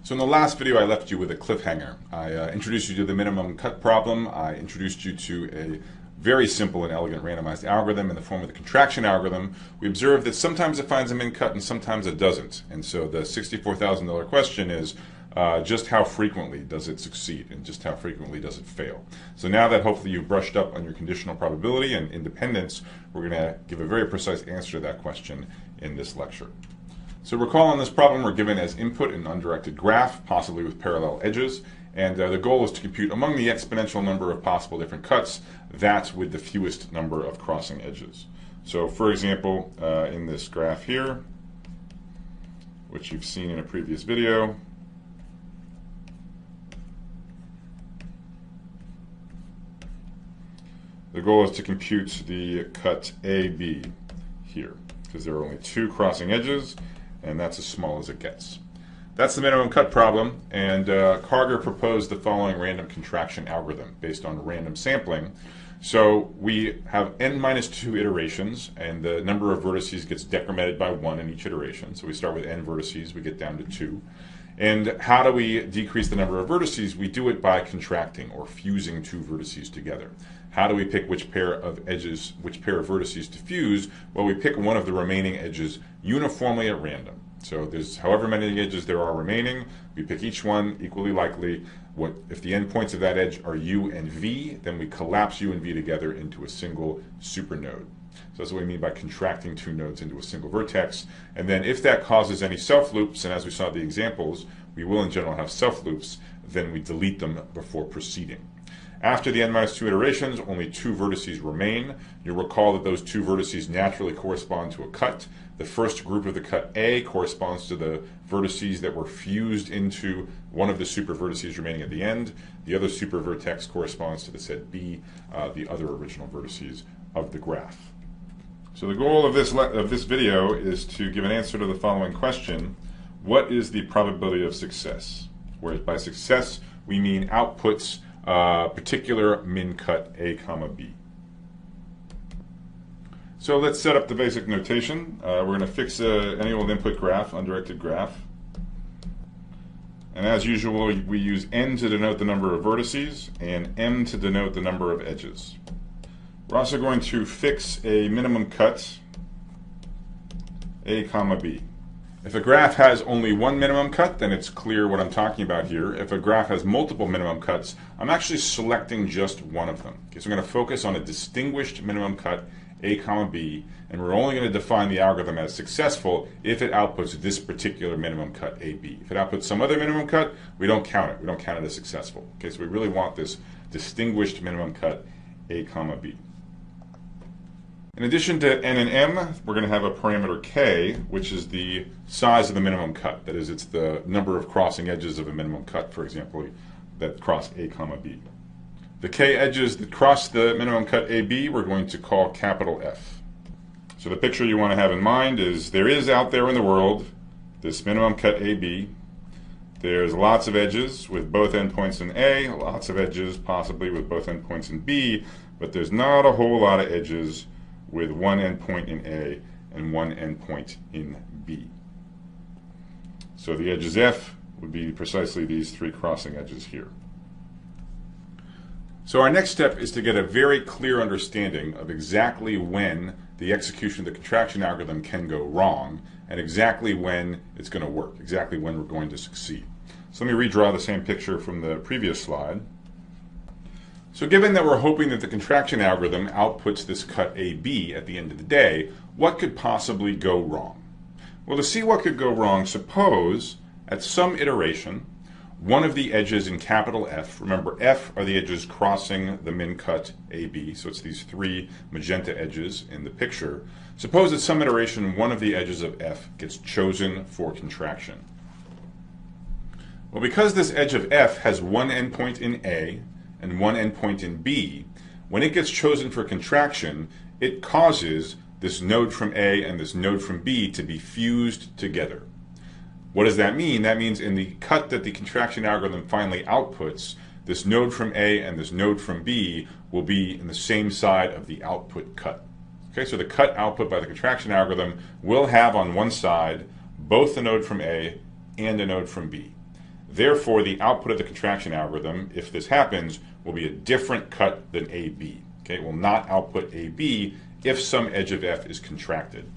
So in the last video, I left you with a cliffhanger. I introduced you to the minimum cut problem. I introduced you to a very simple and elegant randomized algorithm in the form of the contraction algorithm. We observed that sometimes it finds a min cut and sometimes it doesn't. And so the $64,000 question is just how frequently does it succeed and just how frequently does it fail. So now that hopefully you've brushed up on your conditional probability and independence, we're going to give a very precise answer to that question in this lecture. So recall on this problem we're given as input an undirected graph, possibly with parallel edges, and the goal is to compute among the exponential number of possible different cuts, that with the fewest number of crossing edges. So for example, in this graph here, which you've seen in a previous video, the goal is to compute the cut AB here, because there are only two crossing edges, and that's as small as it gets. That's the minimum cut problem, and Karger proposed the following random contraction algorithm based on random sampling. So we have n-2 iterations, and the number of vertices gets decremented by 1 in each iteration. So we start with n vertices, we get down to 2. And how do we decrease the number of vertices? We do it by contracting or fusing two vertices together. How do we pick which pair of edges, which pair of vertices to fuse? Well, we pick one of the remaining edges uniformly at random. So there's however many edges there are remaining, we pick each one equally likely. If the endpoints of that edge are u and v, then we collapse u and v together into a single supernode. So that's what we mean by contracting two nodes into a single vertex. And then if that causes any self-loops, and as we saw in the examples, we will in general have self-loops, then we delete them before proceeding. After the n-2 iterations, only two vertices remain. You'll recall that those two vertices naturally correspond to a cut. The first group of the cut A corresponds to the vertices that were fused into one of the super vertices remaining at the end. The other super vertex corresponds to the set B, the other original vertices of the graph. So the goal of this video is to give an answer to the following question: what is the probability of success? Whereas by success we mean outputs particular min cut A comma B. So let's set up the basic notation. We're going to fix any old input graph, undirected graph. And as usual, we use n to denote the number of vertices and m to denote the number of edges. We're also going to fix a minimum cut A comma B. If a graph has only one minimum cut, then it's clear what I'm talking about here. If a graph has multiple minimum cuts, I'm actually selecting just one of them. Okay, so I'm going to focus on a distinguished minimum cut A comma B, and we're only going to define the algorithm as successful if it outputs this particular minimum cut AB. If it outputs some other minimum cut, we don't count it. We don't count it as successful. Okay, so we really want this distinguished minimum cut A comma B. In addition to n and m, we're going to have a parameter k, which is the size of the minimum cut. That is, it's the number of crossing edges of a minimum cut, for example, that cross A comma B. The k edges that cross the minimum cut AB we're going to call capital F. So the picture you want to have in mind is there is out there in the world this minimum cut AB. There's lots of edges with both endpoints in A, lots of edges possibly with both endpoints in B, but there's not a whole lot of edges with one endpoint in A and one endpoint in B. So the edges F would be precisely these three crossing edges here. So our next step is to get a very clear understanding of exactly when the execution of the contraction algorithm can go wrong and exactly when it's going to work, exactly when we're going to succeed. So let me redraw the same picture from the previous slide. So given that we're hoping that the contraction algorithm outputs this cut AB at the end of the day, what could possibly go wrong? Well, to see what could go wrong, suppose at some iteration, one of the edges in capital F, remember F are the edges crossing the min cut AB, so it's these three magenta edges in the picture. Suppose at some iteration one of the edges of F gets chosen for contraction. Well, because this edge of F has one endpoint in A and one endpoint in B, when it gets chosen for contraction, it causes this node from A and this node from B to be fused together. What does that mean? That means in the cut that the contraction algorithm finally outputs, this node from A and this node from B will be in the same side of the output cut. Okay, so the cut output by the contraction algorithm will have on one side both the node from A and a node from B. Therefore, the output of the contraction algorithm, if this happens, will be a different cut than AB. Okay, it will not output AB if some edge of f is contracted.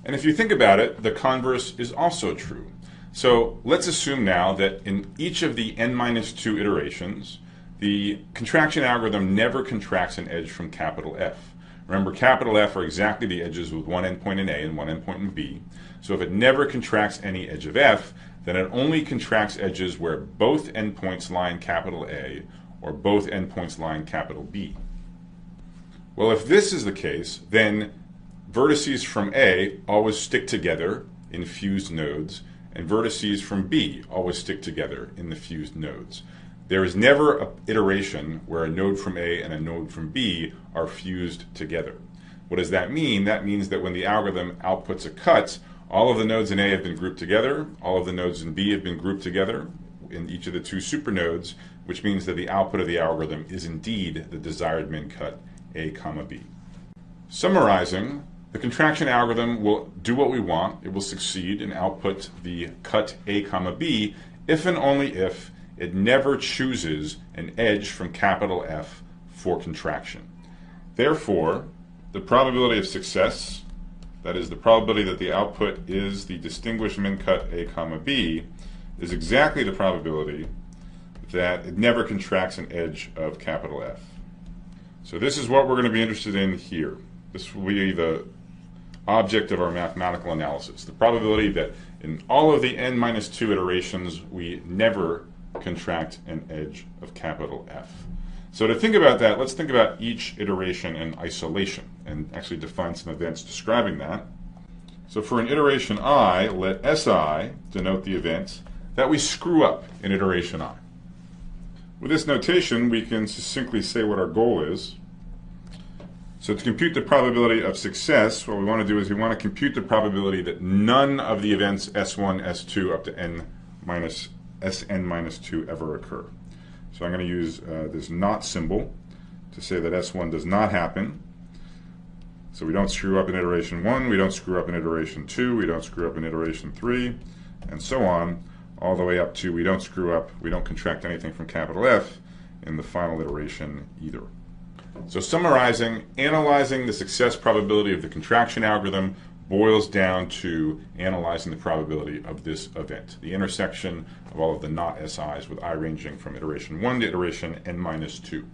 And if you think about it, the converse is also true. So let's assume now that in each of the n-2 iterations, the contraction algorithm never contracts an edge from capital F. Remember, capital F are exactly the edges with one endpoint in A and one endpoint in B. So if it never contracts any edge of F, then it only contracts edges where both endpoints lie in capital A or both endpoints lie in capital B. Well, if this is the case, then vertices from A always stick together in fused nodes, and vertices from B always stick together in the fused nodes. There is never an iteration where a node from A and a node from B are fused together. What does that mean? That means that when the algorithm outputs a cut, all of the nodes in A have been grouped together, all of the nodes in B have been grouped together in each of the two supernodes, which means that the output of the algorithm is indeed the desired min cut A, B. Summarizing, the contraction algorithm will do what we want. It will succeed and output the cut A, B if and only if it never chooses an edge from capital F for contraction. Therefore, the probability of success, that is the probability that the output is the distinguished min cut A, B, is exactly the probability that it never contracts an edge of capital F. So this is what we're going to be interested in here. This will be the object of our mathematical analysis. The probability that in all of the n-2 iterations we never contract an edge of capital F. So to think about that, let's think about each iteration in isolation and actually define some events describing that. So for an iteration I, let SI denote the event that we screw up in iteration I. With this notation, we can succinctly say what our goal is. So to compute the probability of success, what we want to do is we want to compute the probability that none of the events S1, S2 up to Sn-2 ever occur. So I'm going to use this not symbol to say that S1 does not happen. So we don't screw up in iteration 1, we don't screw up in iteration 2, we don't screw up in iteration 3, and so on, all the way up to we don't screw up, we don't contract anything from capital F in the final iteration either. So summarizing, analyzing the success probability of the contraction algorithm boils down to analyzing the probability of this event, the intersection of all of the not SIs with I ranging from iteration 1 to iteration n-2.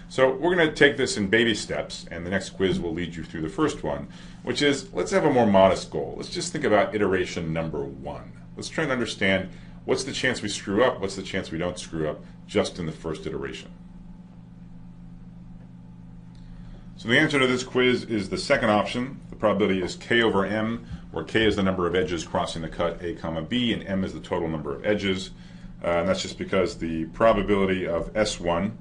So we're going to take this in baby steps, and the next quiz will lead you through the first one, which is let's have a more modest goal. Let's just think about iteration number 1. Let's try and understand what's the chance we screw up, what's the chance we don't screw up just in the first iteration. So the answer to this quiz is the second option. The probability is k over m, where k is the number of edges crossing the cut A, B, and m is the total number of edges. And that's just because the probability of S1,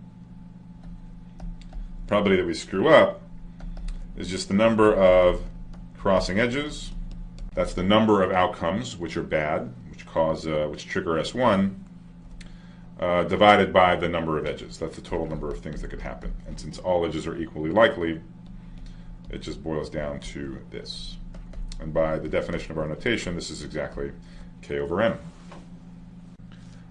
probability that we screw up, is just the number of crossing edges. That's the number of outcomes which are bad, which trigger S1, divided by the number of edges. That's the total number of things that could happen. And since all edges are equally likely, it just boils down to this. And by the definition of our notation, this is exactly k over m.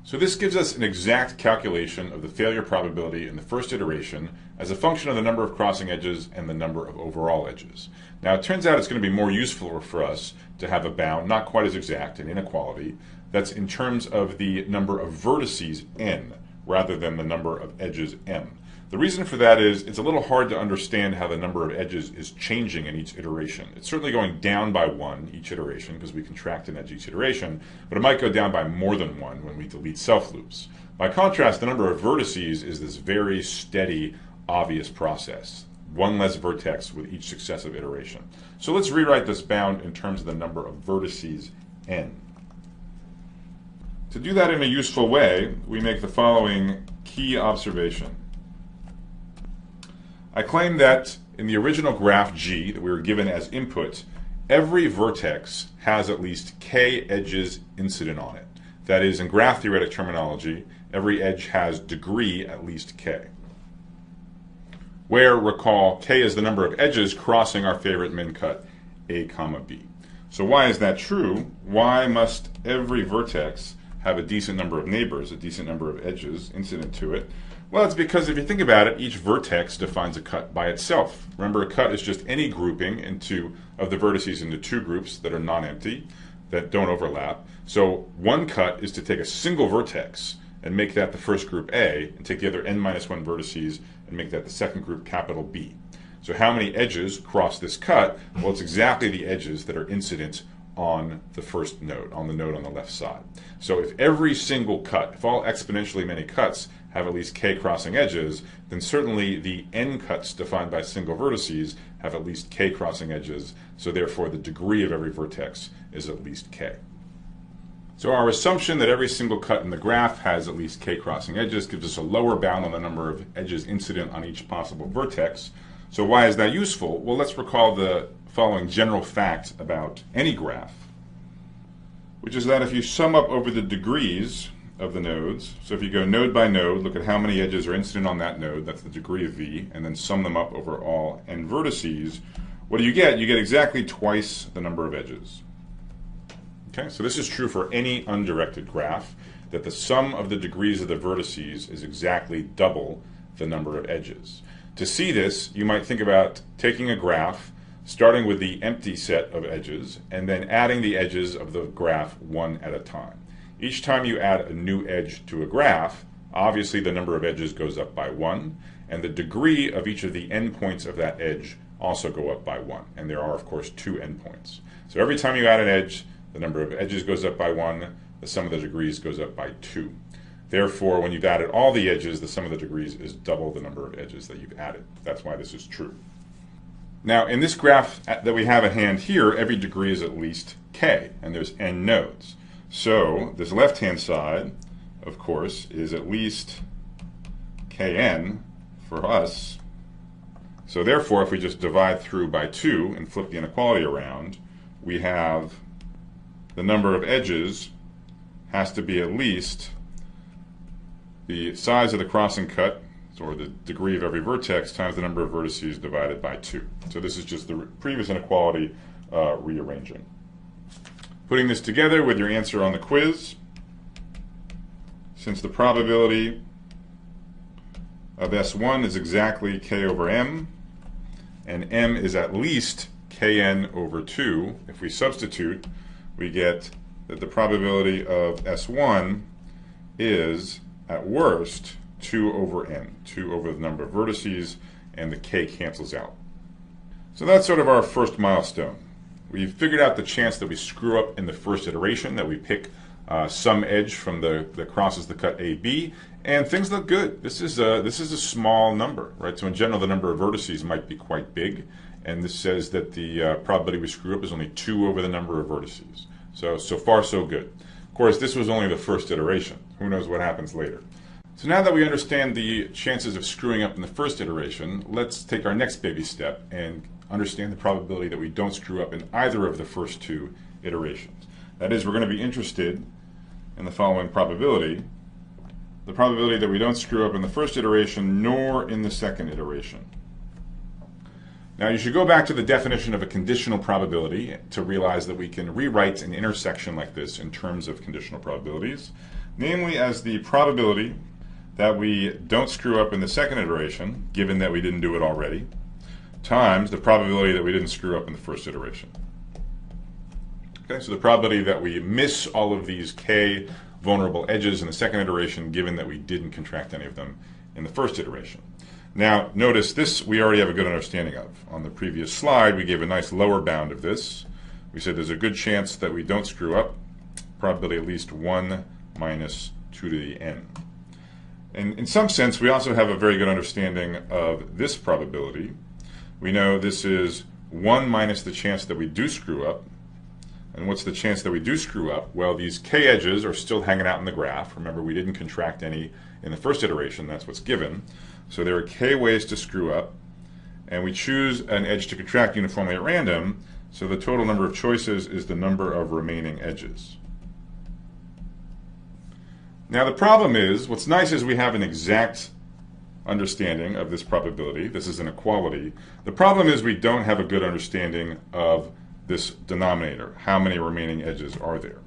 So this gives us an exact calculation of the failure probability in the first iteration as a function of the number of crossing edges and the number of overall edges. Now it turns out it's going to be more useful for us to have a bound, not quite as exact, an inequality, that's in terms of the number of vertices n rather than the number of edges m. The reason for that is it's a little hard to understand how the number of edges is changing in each iteration. It's certainly going down by 1 each iteration because we contract an edge each iteration, but it might go down by more than 1 when we delete self-loops. By contrast, the number of vertices is this very steady, obvious process. One less vertex with each successive iteration. So let's rewrite this bound in terms of the number of vertices n. To do that in a useful way, we make the following key observation. I claim that in the original graph G that we were given as input, every vertex has at least k edges incident on it. That is, in graph theoretic terminology, every edge has degree at least k. Where, recall, k is the number of edges crossing our favorite min cut A, B. So why is that true? Why must every vertex have a decent number of neighbors, a decent number of edges incident to it? Well, it's because if you think about it, each vertex defines a cut by itself. Remember, a cut is just any grouping of the vertices into two groups that are non-empty, that don't overlap. So one cut is to take a single vertex and make that the first group A, and take the other n-1 vertices and make that the second group, capital B. So how many edges cross this cut? Well, it's exactly the edges that are incident on the first node, on the node on the left side. So if every single cut, if all exponentially many cuts have at least k crossing edges, then certainly the n cuts defined by single vertices have at least k crossing edges, so therefore the degree of every vertex is at least k. So our assumption that every single cut in the graph has at least k crossing edges gives us a lower bound on the number of edges incident on each possible vertex. So why is that useful? Well, let's recall the following general fact about any graph, which is that if you sum up over the degrees of the nodes, so if you go node by node, look at how many edges are incident on that node, that's the degree of v, and then sum them up over all n vertices, what do you get? You get exactly twice the number of edges. Okay, so this is true for any undirected graph, that the sum of the degrees of the vertices is exactly double the number of edges. To see this, you might think about taking a graph, starting with the empty set of edges, and then adding the edges of the graph one at a time. Each time you add a new edge to a graph, obviously the number of edges goes up by 1, and the degree of each of the endpoints of that edge also go up by 1. And there are, of course, 2 endpoints. So every time you add an edge, the number of edges goes up by 1, the sum of the degrees goes up by 2. Therefore, when you've added all the edges, the sum of the degrees is double the number of edges that you've added. That's why this is true. Now, in this graph that we have at hand here, every degree is at least k, and there's n nodes. So this left-hand side, of course, is at least kn for us. So therefore, if we just divide through by 2 and flip the inequality around, we have the number of edges has to be at least the size of the crossing cut, or the degree of every vertex, times the number of vertices divided by 2. So this is just the previous inequality rearranging. Putting this together with your answer on the quiz, since the probability of S1 is exactly k over m, and m is at least kn over 2, if we substitute, we get that the probability of S1 is, at worst, 2 over n, 2 over the number of vertices, and the k cancels out. So that's sort of our first milestone. We've figured out the chance that we screw up in the first iteration, that we pick some edge from that crosses the cut AB, and things look good. This is a small number, right? So in general, the number of vertices might be quite big, and this says that the probability we screw up is only 2 over the number of vertices. So far, so good. Of course, this was only the first iteration. Who knows what happens later? So now that we understand the chances of screwing up in the first iteration, let's take our next baby step and understand the probability that we don't screw up in either of the first 2 iterations. That is, we're going to be interested in the following probability: the probability that we don't screw up in the first iteration nor in the second iteration. Now, you should go back to the definition of a conditional probability to realize that we can rewrite an intersection like this in terms of conditional probabilities, namely as the probability that we don't screw up in the second iteration, given that we didn't do it already, times the probability that we didn't screw up in the first iteration. Okay, so the probability that we miss all of these k vulnerable edges in the second iteration, given that we didn't contract any of them in the first iteration. Now, notice this we already have a good understanding of. On the previous slide, we gave a nice lower bound of this. We said there's a good chance that we don't screw up, probability at least 1 minus 2 to the n. And in some sense, we also have a very good understanding of this probability. We know this is 1 minus the chance that we do screw up. And what's the chance that we do screw up? Well, these k edges are still hanging out in the graph. Remember, we didn't contract any in the first iteration. That's what's given. So there are k ways to screw up. And we choose an edge to contract uniformly at random. So the total number of choices is the number of remaining edges. Now, the problem is, what's nice is we have an exact understanding of this probability. This is an equality. The problem is we don't have a good understanding of this denominator. How many remaining edges are there?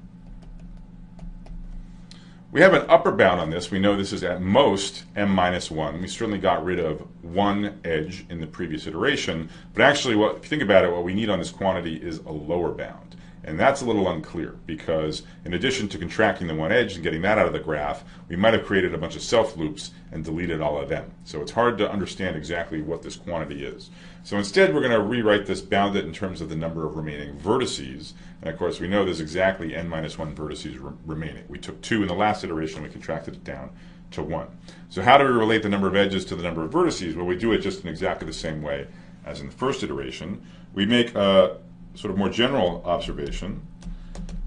We have an upper bound on this. We know this is at most m minus 1. We certainly got rid of one edge in the previous iteration, but actually, if you think about it, what we need on this quantity is a lower bound. And that's a little unclear because in addition to contracting the one edge and getting that out of the graph, we might have created a bunch of self loops and deleted all of them. So it's hard to understand exactly what this quantity is. So instead, we're going to rewrite this bounded in terms of the number of remaining vertices. And of course, we know there's exactly n minus 1 vertices remaining. We took 2 in the last iteration, we contracted it down to 1. So how do we relate the number of edges to the number of vertices? Well, we do it just in exactly the same way as in the first iteration. We make a sort of more general observation.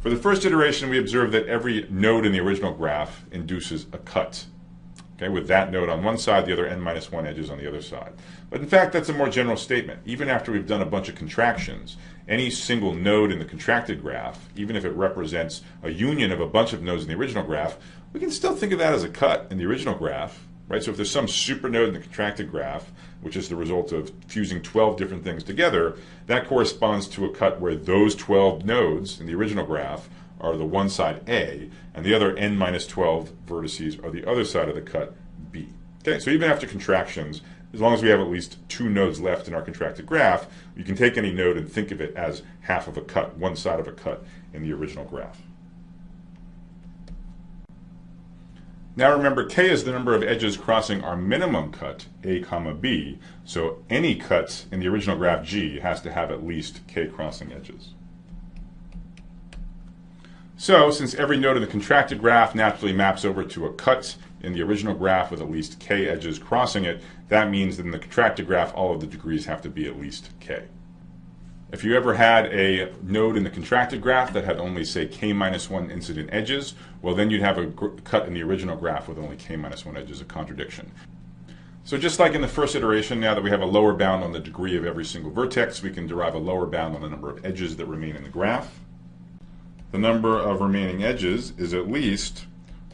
For the first iteration, we observe that every node in the original graph induces a cut. Okay, with that node on one side, the other n minus 1 edges on the other side. But in fact, that's a more general statement. Even after we've done a bunch of contractions, any single node in the contracted graph, even if it represents a union of a bunch of nodes in the original graph, we can still think of that as a cut in the original graph. Right? So if there's some supernode in the contracted graph, which is the result of fusing 12 different things together, that corresponds to a cut where those 12 nodes in the original graph are the one side A, and the other n minus 12 vertices are the other side of the cut B. Okay, so even after contractions, as long as we have at least 2 nodes left in our contracted graph, you can take any node and think of it as half of a cut, one side of a cut in the original graph. Now remember, k is the number of edges crossing our minimum cut, a comma b, so any cut in the original graph G has to have at least k crossing edges. So, since every node in the contracted graph naturally maps over to a cut in the original graph with at least k edges crossing it, that means that in the contracted graph all of the degrees have to be at least k. If you ever had a node in the contracted graph that had only, say, k minus 1 incident edges, well, then you'd have a cut in the original graph with only k minus 1 edges, a contradiction. So just like in the first iteration, now that we have a lower bound on the degree of every single vertex, we can derive a lower bound on the number of edges that remain in the graph. The number of remaining edges is at least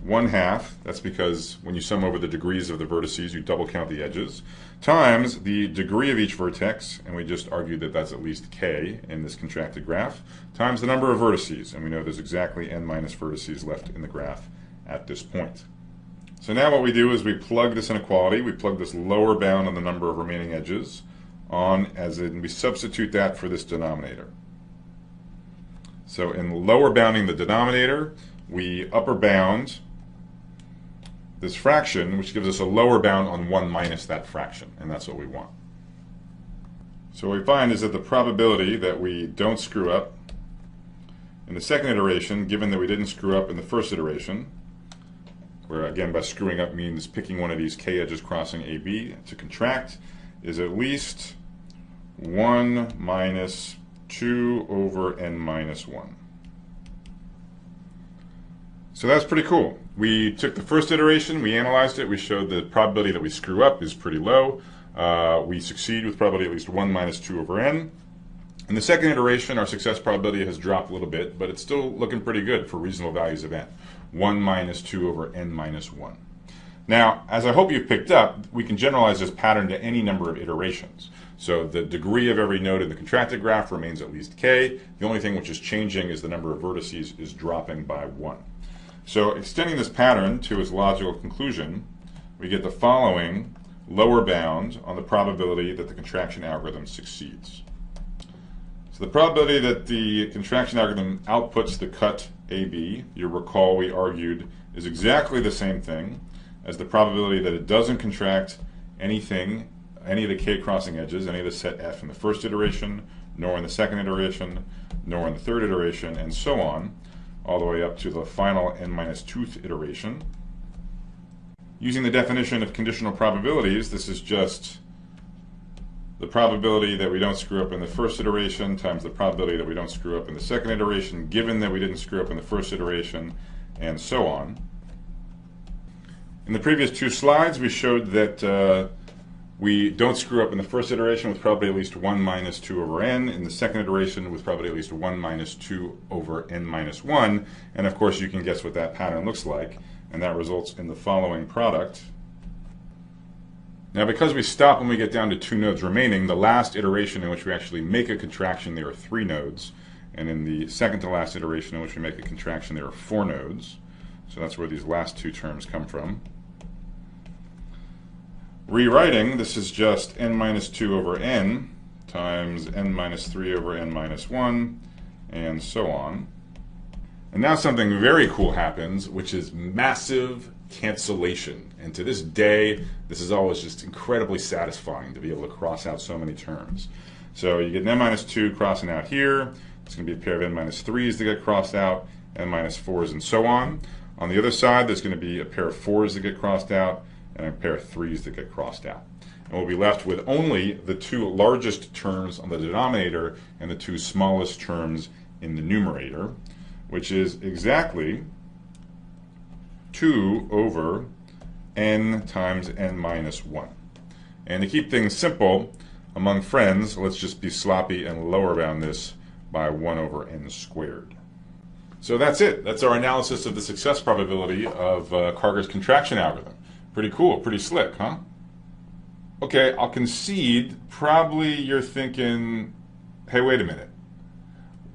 1/2, that's because when you sum over the degrees of the vertices, you double count the edges, times the degree of each vertex, and we just argued that that's at least k in this contracted graph, times the number of vertices, and we know there's exactly n minus vertices left in the graph at this point. So now what we do is we plug this inequality, we plug this lower bound on the number of remaining edges on as in, we substitute that for this denominator. So in lower bounding the denominator, we upper bound this fraction, which gives us a lower bound on 1 minus that fraction, and that's what we want. So what we find is that the probability that we don't screw up in the second iteration, given that we didn't screw up in the first iteration, where again by screwing up means picking one of these k edges crossing AB to contract, is at least 1 minus 2 over n minus 1. So that's pretty cool. We took the first iteration, we analyzed it, we showed the probability that we screw up is pretty low. We succeed with probability at least 1 minus 2 over n. In the second iteration, our success probability has dropped a little bit, but it's still looking pretty good for reasonable values of n. 1 minus 2 over n minus 1. Now, as I hope you've picked up, we can generalize this pattern to any number of iterations. So the degree of every node in the contracted graph remains at least k. The only thing which is changing is the number of vertices is dropping by 1. So extending this pattern to its logical conclusion, we get the following lower bound on the probability that the contraction algorithm succeeds. So the probability that the contraction algorithm outputs the cut AB, you'll recall we argued, is exactly the same thing as the probability that it doesn't contract anything, any of the k crossing edges, any of the set F in the first iteration, nor in the second iteration, nor in the third iteration, and so on, all the way up to the final n minus 2th iteration. Using the definition of conditional probabilities, this is just the probability that we don't screw up in the first iteration times the probability that we don't screw up in the second iteration, given that we didn't screw up in the first iteration, and so on. In the previous 2 slides, we showed that we don't screw up in the first iteration with probably at least 1 minus 2 over n, in the second iteration with probably at least 1 minus 2 over n minus 1, and of course you can guess what that pattern looks like, and that results in the following product. Now because we stop when we get down to 2 nodes remaining, the last iteration in which we actually make a contraction there are 3 nodes, and in the second to last iteration in which we make a contraction there are 4 nodes. So that's where these last two terms come from. Rewriting, this is just n minus 2 over n times n minus 3 over n minus 1, and so on. And now something very cool happens, which is massive cancellation. And to this day, this is always just incredibly satisfying to be able to cross out so many terms. So you get n minus 2 crossing out here. It's going to be a pair of n minus 3s that get crossed out, n minus 4s, and so on. On the other side, there's going to be a pair of 4s that get crossed out, and a pair of 3s that get crossed out. And we'll be left with only the two largest terms on the denominator and the two smallest terms in the numerator, which is exactly 2 over n times n minus 1. And to keep things simple, among friends, let's just be sloppy and lower bound this by 1 over n squared. So that's it. That's our analysis of the success probability of Karger's contraction algorithm. Pretty cool, pretty slick, huh? Okay, I'll concede, probably you're thinking, hey, wait a minute.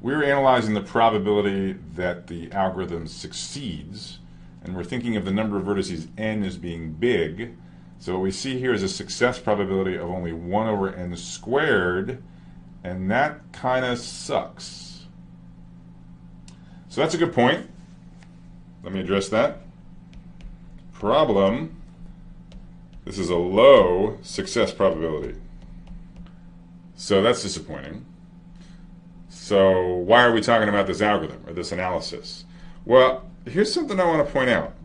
We're analyzing the probability that the algorithm succeeds, and we're thinking of the number of vertices n as being big. So what we see here is a success probability of only 1 over n squared, and that kind of sucks. So that's a good point. Let me address that. Problem. This is a low success probability. So that's disappointing. So why are we talking about this algorithm or this analysis? Well, here's something I want to point out.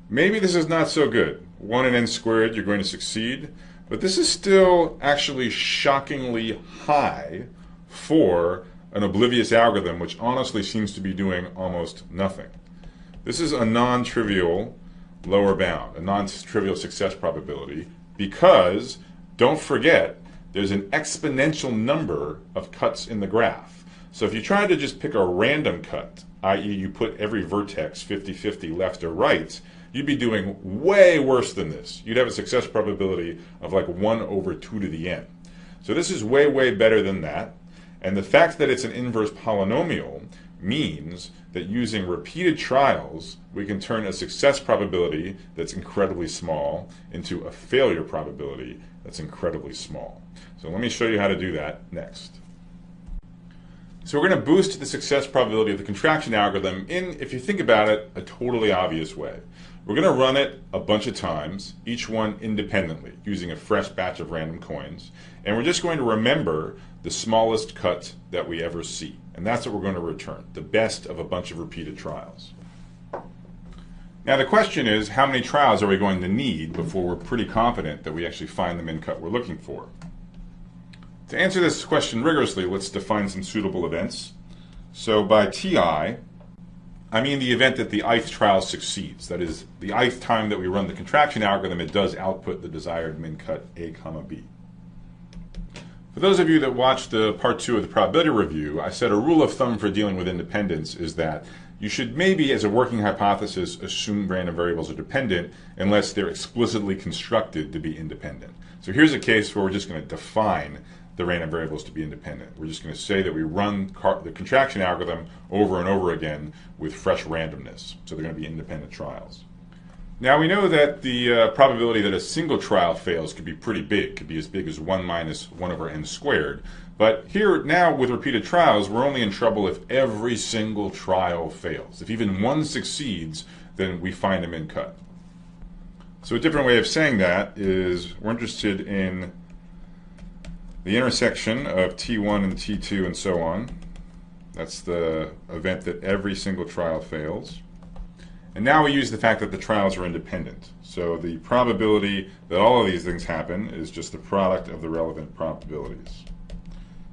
Maybe this is not so good. 1 and n squared, you're going to succeed. But this is still actually shockingly high for an oblivious algorithm, which honestly seems to be doing almost nothing. This is a non-trivial lower bound, a non-trivial success probability, because, don't forget, there's an exponential number of cuts in the graph. So if you try to just pick a random cut, i.e. you put every vertex 50-50 left or right, you'd be doing way worse than this. You'd have a success probability of like 1 over 2 to the n. So this is way, way better than that. And the fact that it's an inverse polynomial means that using repeated trials, we can turn a success probability that's incredibly small into a failure probability that's incredibly small. So let me show you how to do that next. So we're going to boost the success probability of the contraction algorithm in, if you think about it, a totally obvious way. We're going to run it a bunch of times, each one independently, using a fresh batch of random coins. And we're just going to remember the smallest cut that we ever see. And that's what we're going to return, the best of a bunch of repeated trials. Now the question is, how many trials are we going to need before we're pretty confident that we actually find the min cut we're looking for? To answer this question rigorously, let's define some suitable events. So by TI, I mean the event that the ith trial succeeds. That is, the ith time that we run the contraction algorithm, it does output the desired min cut A, B. For those of you that watched the part 2 of the probability review, I said a rule of thumb for dealing with independence is that you should maybe, as a working hypothesis, assume random variables are dependent unless they're explicitly constructed to be independent. So here's a case where we're just going to define the random variables to be independent. We're just going to say that we run the contraction algorithm over and over again with fresh randomness. So they're going to be independent trials. Now we know that the probability that a single trial fails could be pretty big. Could be as big as 1 minus 1 over n squared. But here now with repeated trials, we're only in trouble if every single trial fails. If even one succeeds, then we find a min cut. So a different way of saying that is we're interested in the intersection of T1 and T2 and so on. That's the event that every single trial fails. And now we use the fact that the trials are independent. So the probability that all of these things happen is just the product of the relevant probabilities.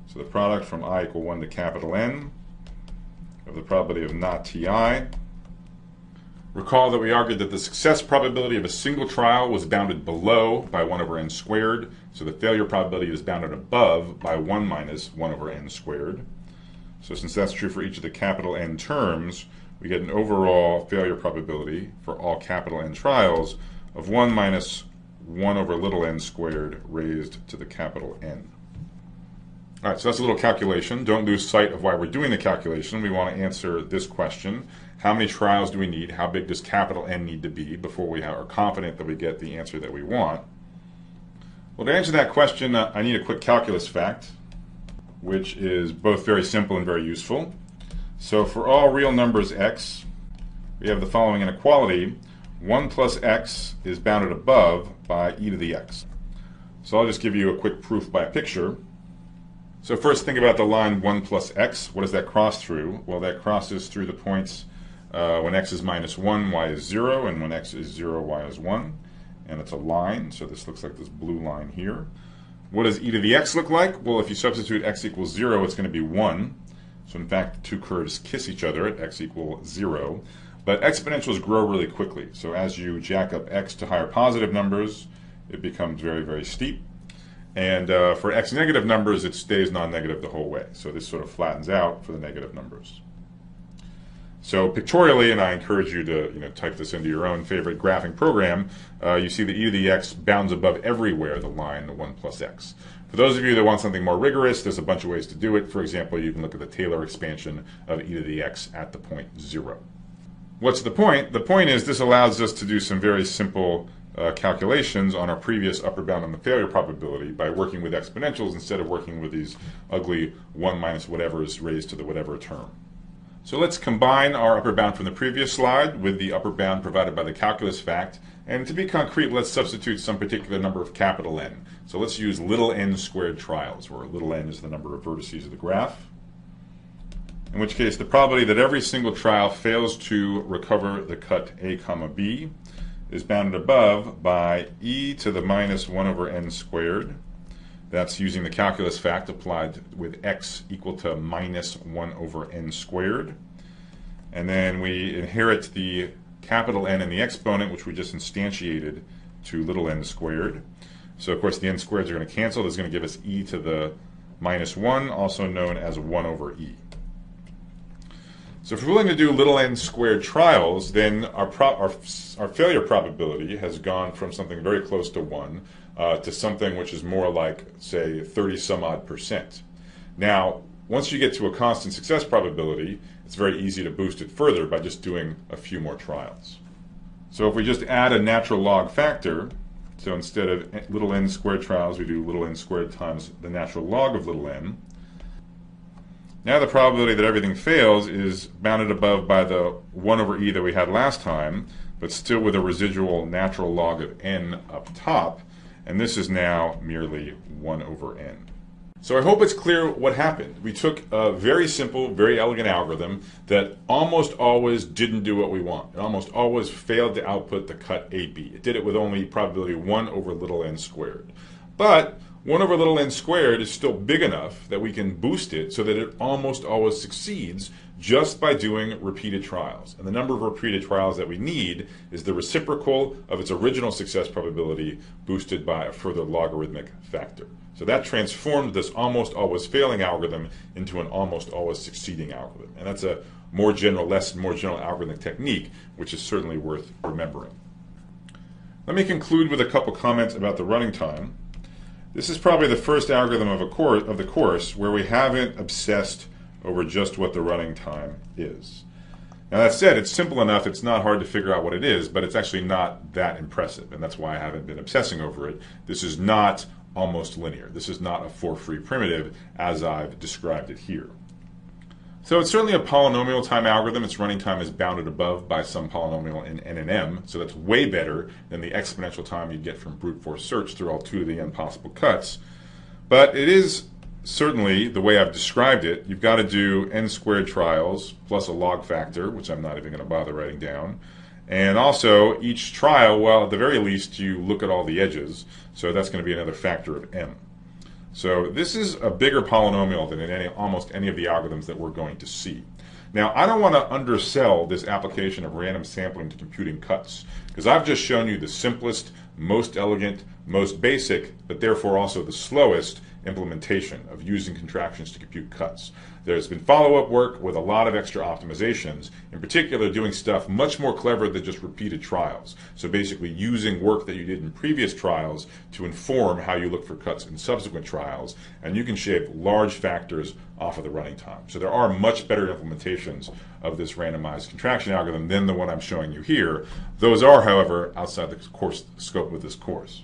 So the product from I equal 1 to capital N of the probability of not TI. Recall that we argued that the success probability of a single trial was bounded below by 1 over n squared. So the failure probability is bounded above by 1 minus 1 over n squared. So since that's true for each of the capital N terms, we get an overall failure probability for all capital N trials of 1 minus 1 over little n squared raised to the capital N. All right, so that's a little calculation. Don't lose sight of why we're doing the calculation. We want to answer this question. how many trials do we need? How big does capital N need to be before we are confident that we get the answer that we want? Well, to answer that question, I need a quick calculus fact, which is both very simple and very useful. So for all real numbers x, we have the following inequality. 1 plus x is bounded above by e to the x. So I'll just give you a quick proof by a picture. So first think about the line 1 plus x. What does that cross through? Well, that crosses through the points when x is minus 1, y is 0, and when x is 0, y is 1. And it's a line, so this looks like this blue line here. What does e to the x look like? Well, if you substitute x equals 0, it's going to be 1. So in fact, the two curves kiss each other at x equals 0. But exponentials grow really quickly. So as you jack up x to higher positive numbers, it becomes very, very steep. And for x negative numbers, it stays non-negative the whole way. So this sort of flattens out for the negative numbers. So pictorially, and I encourage you to type this into your own favorite graphing program, you see that e to the x bounds above everywhere the line, the 1 plus x. For those of you that want something more rigorous, there's a bunch of ways to do it. For example, you can look at the Taylor expansion of e to the x at the point 0. What's the point? The point is this allows us to do some very simple calculations on our previous upper bound on the failure probability by working with exponentials instead of working with these ugly 1 minus whatever's raised to the whatever term. So let's combine our upper bound from the previous slide with the upper bound provided by the calculus fact. And to be concrete, let's substitute some particular number of capital N. So let's use little n squared trials, where little n is the number of vertices of the graph. In which case, the probability that every single trial fails to recover the cut a comma b is bounded above by e to the minus 1 over n squared. That's using the calculus fact applied with x equal to minus 1 over n squared. And then we inherit the capital N in the exponent, which we just instantiated to little n squared. So of course the n squareds are going to cancel. This is going to give us e to the minus 1, also known as 1 over e. So if we're willing to do little n squared trials, then our failure probability has gone from something very close to 1 to something which is more like, say, 30 some odd %. Now, once you get to a constant success probability, it's very easy to boost it further by just doing a few more trials. So if we just add a natural log factor, so instead of little n squared trials, we do little n squared times the natural log of little n. Now the probability that everything fails is bounded above by the 1 over e that we had last time, but still with a residual natural log of n up top, and this is now merely 1 over n. So I hope it's clear what happened. We took a very simple, very elegant algorithm that almost always didn't do what we want. It almost always failed to output the cut AB. It did it with only probability 1 over little n squared. But 1 over little n squared is still big enough that we can boost it so that it almost always succeeds just by doing repeated trials. And the number of repeated trials that we need is the reciprocal of its original success probability boosted by a further logarithmic factor. So that transformed this almost always failing algorithm into an almost always succeeding algorithm. And that's a more general lesson, more general algorithmic technique, which is certainly worth remembering. Let me conclude with a couple comments about the running time. This is probably the first algorithm of the course where we haven't obsessed over just what the running time is. Now that said, it's simple enough, it's not hard to figure out what it is, but it's actually not that impressive, and that's why I haven't been obsessing over it. This is not almost linear. This is not a for-free primitive as I've described it here. So it's certainly a polynomial time algorithm. Its running time is bounded above by some polynomial in n and m, so that's way better than the exponential time you'd get from brute force search through all 2 to the n possible cuts. But it is certainly, the way I've described it, you've got to do n squared trials plus a log factor, which I'm not even going to bother writing down. And also, each trial, well, at the very least, you look at all the edges, so that's going to be another factor of m. So this is a bigger polynomial than in almost any of the algorithms that we're going to see. Now, I don't want to undersell this application of random sampling to computing cuts, because I've just shown you the simplest, most elegant, most basic, but therefore also the slowest implementation of using contractions to compute cuts. There's been follow-up work with a lot of extra optimizations, in particular doing stuff much more clever than just repeated trials. So basically using work that you did in previous trials to inform how you look for cuts in subsequent trials, and you can shave large factors off of the running time. So there are much better implementations of this randomized contraction algorithm than the one I'm showing you here. Those are, however, outside the course scope of this course.